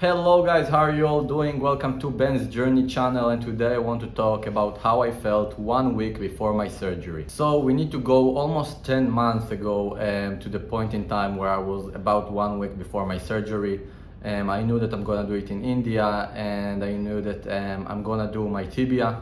Hello guys, how are you all doing? Welcome to Ben's Journey channel, and today I want to talk about how I felt 1 week before my surgery. So we need to go almost 10 months ago to the point in time where I was about 1 week before my surgery. I knew that I'm gonna do it in India, and I knew that I'm gonna do my tibia.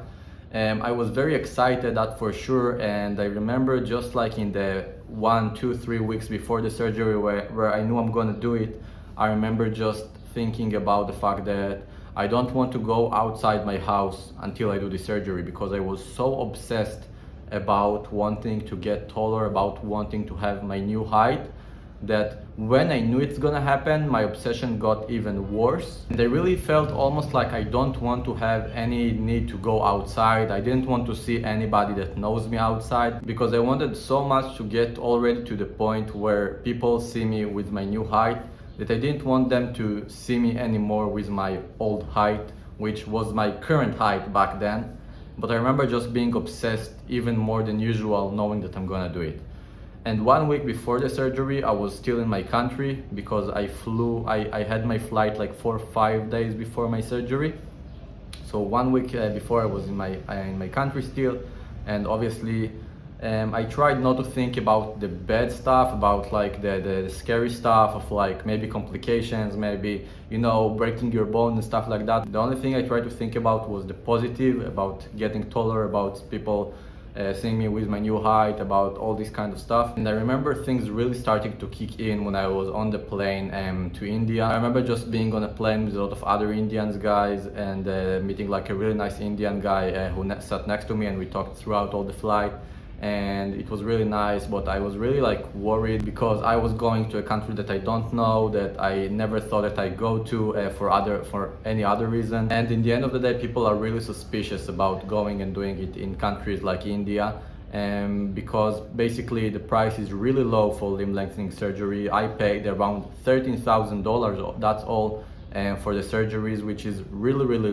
I was very excited, that for sure, and I remember just like in the 1, 2, 3 weeks before the surgery where I knew I'm gonna do it, I remember just thinking about the fact that I don't want to go outside my house until I do the surgery, because I was so obsessed about wanting to get taller, about wanting to have my new height, that when I knew it's gonna happen, my obsession got even worse. And I really felt almost like I don't want to have any need to go outside. I didn't want to see anybody that knows me outside, because I wanted so much to get already to the point where people see me with my new height, that I didn't want them to see me anymore with my old height, which was my current height back then. But I remember just being obsessed even more than usual, knowing that I'm gonna do it. And 1 week before the surgery, I was still in my country, because I had my flight like 4 or 5 days before my surgery. So 1 week before, I was in my country still, and obviously I tried not to think about the bad stuff, about like the scary stuff of like maybe complications, maybe breaking your bone and stuff like that. The only thing I tried to think about was the positive, about getting taller, about people seeing me with my new height, about all this kind of stuff. And I remember things really starting to kick in when I was on the plane to India. I remember just being on a plane with a lot of other Indians guys, and meeting like a really nice Indian guy who sat next to me, and we talked throughout all the flight. And it was really nice, but I was really like worried, because I was going to a country that I don't know, that I never thought that I go to for any other reason. And in the end of the day, people are really suspicious about going and doing it in countries like India, because basically the price is really low for limb lengthening surgery. I paid around $13,000, that's all, for the surgeries, which is really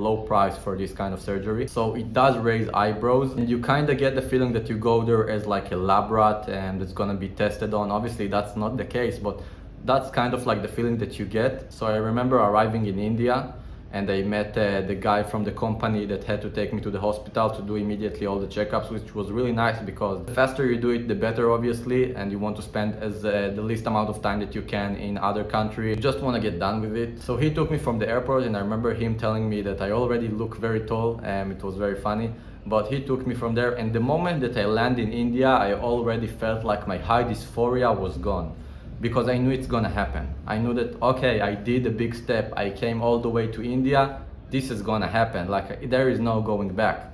low price for this kind of surgery. So it does raise eyebrows, and you kind of get the feeling that you go there as like a lab rat and it's gonna be tested on. Obviously that's not the case, but that's kind of like the feeling that you get. So I remember arriving in India, and I met the guy from the company that had to take me to the hospital to do immediately all the checkups, which was really nice, because the faster you do it, the better, obviously, and you want to spend the least amount of time that you can in other countries. You just want to get done with it. So he took me from the airport, and I remember him telling me that I already look very tall, and it was very funny. But he took me from there, and the moment that I landed in India, I already felt like my height dysphoria was gone, because I knew it's gonna happen. I knew that, okay, I did a big step, I came all the way to India, this is gonna happen, like there is no going back.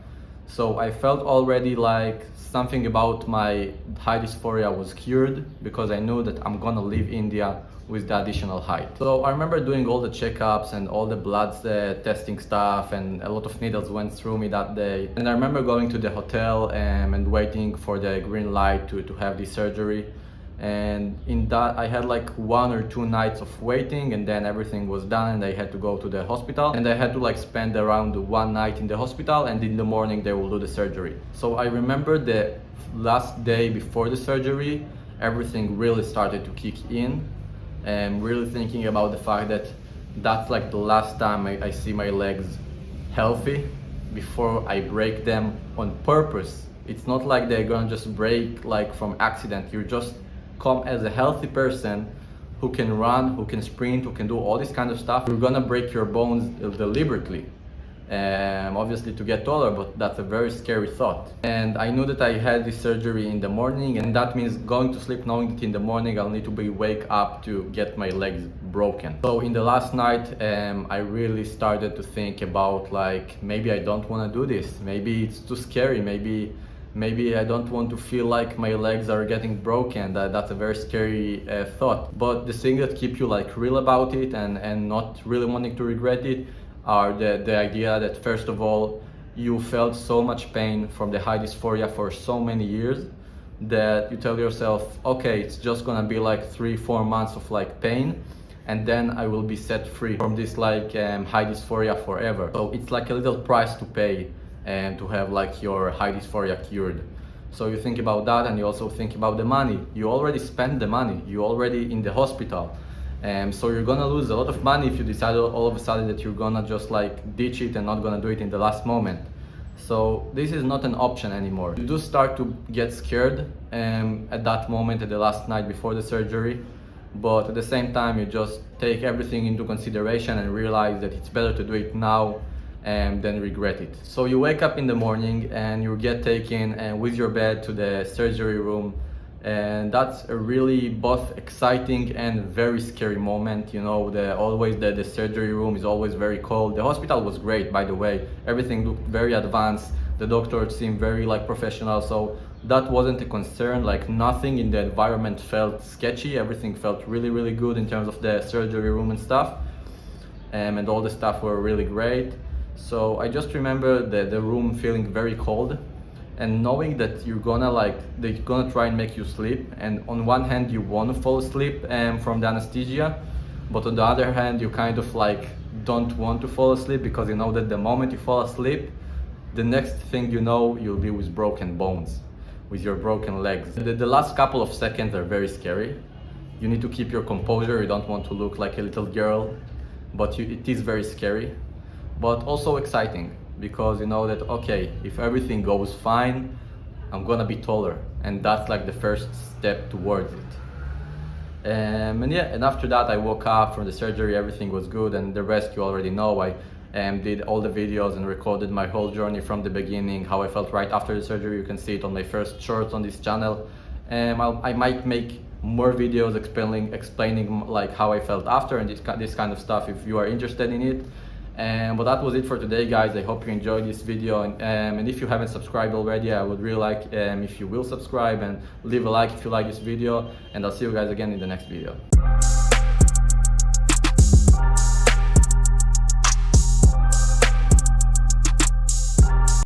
So I felt already like something about my height dysphoria was cured, because I knew that I'm gonna leave India with the additional height. So I remember doing all the checkups and all the blood testing stuff, and a lot of needles went through me that day. And I remember going to the hotel and waiting for the green light to have this surgery. And in that I had like 1 or 2 nights of waiting, and then everything was done, and I had to go to the hospital, and I had to like spend around 1 night in the hospital, and in the morning they will do the surgery. So I remember the last day before the surgery, everything really started to kick in, and really thinking about the fact that that's like the last time I see my legs healthy before I break them on purpose. It's not like they're gonna just break like from accident. You're just come as a healthy person who can run, who can sprint, who can do all this kind of stuff. You're gonna break your bones deliberately, obviously to get taller, but that's a very scary thought. And I knew that I had this surgery in the morning, and that means going to sleep knowing that in the morning I'll need to wake up to get my legs broken. So in the last night, I really started to think about like, maybe I don't want to do this, maybe it's too scary, maybe I don't want to feel like my legs are getting broken. That's a very scary thought. But the thing that keep you like real about it, and not really wanting to regret it, are the idea that first of all, you felt so much pain from the height dysphoria for so many years, that you tell yourself, okay, it's just gonna be like 3 or 4 months of like pain, and then I will be set free from this like height dysphoria forever. So it's like a little price to pay, and to have like your height dysphoria cured. So you think about that, and you also think about the money. You already spent the money, you already in the hospital, So you're gonna lose a lot of money if you decide all of a sudden that you're gonna just like ditch it and not gonna do it in the last moment. So this is not an option anymore. You do start to get scared at that moment, at the last night before the surgery, but at the same time you just take everything into consideration and realize that it's better to do it now than regret it. So you wake up in the morning and you get taken with your bed to the surgery room, and that's a really both exciting and very scary moment. You know, the surgery room is always very cold. The hospital was great, by the way. Everything looked very advanced. The doctors seemed very like professional, so that wasn't a concern. Like nothing in the environment felt sketchy. Everything felt really good in terms of the surgery room and stuff, and all the staff were really great. So I just remember the room feeling very cold, and knowing that they're gonna try and make you sleep, and on one hand you want to fall asleep from the anesthesia, but on the other hand you kind of like don't want to fall asleep, because you know that the moment you fall asleep, the next thing you know, you'll be with broken bones, with your broken legs. The last couple of seconds are very scary. You need to keep your composure. You don't want to look like a little girl, but it is very scary, but also exciting, because you know that, okay, if everything goes fine, I'm gonna be taller, and that's like the first step towards it. And after that I woke up from the surgery, everything was good, and the rest you already know. I did all the videos and recorded my whole journey from the beginning, how I felt right after the surgery. You can see it on my first shorts on this channel. I might make more videos explaining like how I felt after and this kind of stuff if you are interested in it. But that was it for today, guys. I hope you enjoyed this video, and if you haven't subscribed already, I would really like if you will subscribe and leave a like if you like this video, and I'll see you guys again in the next video.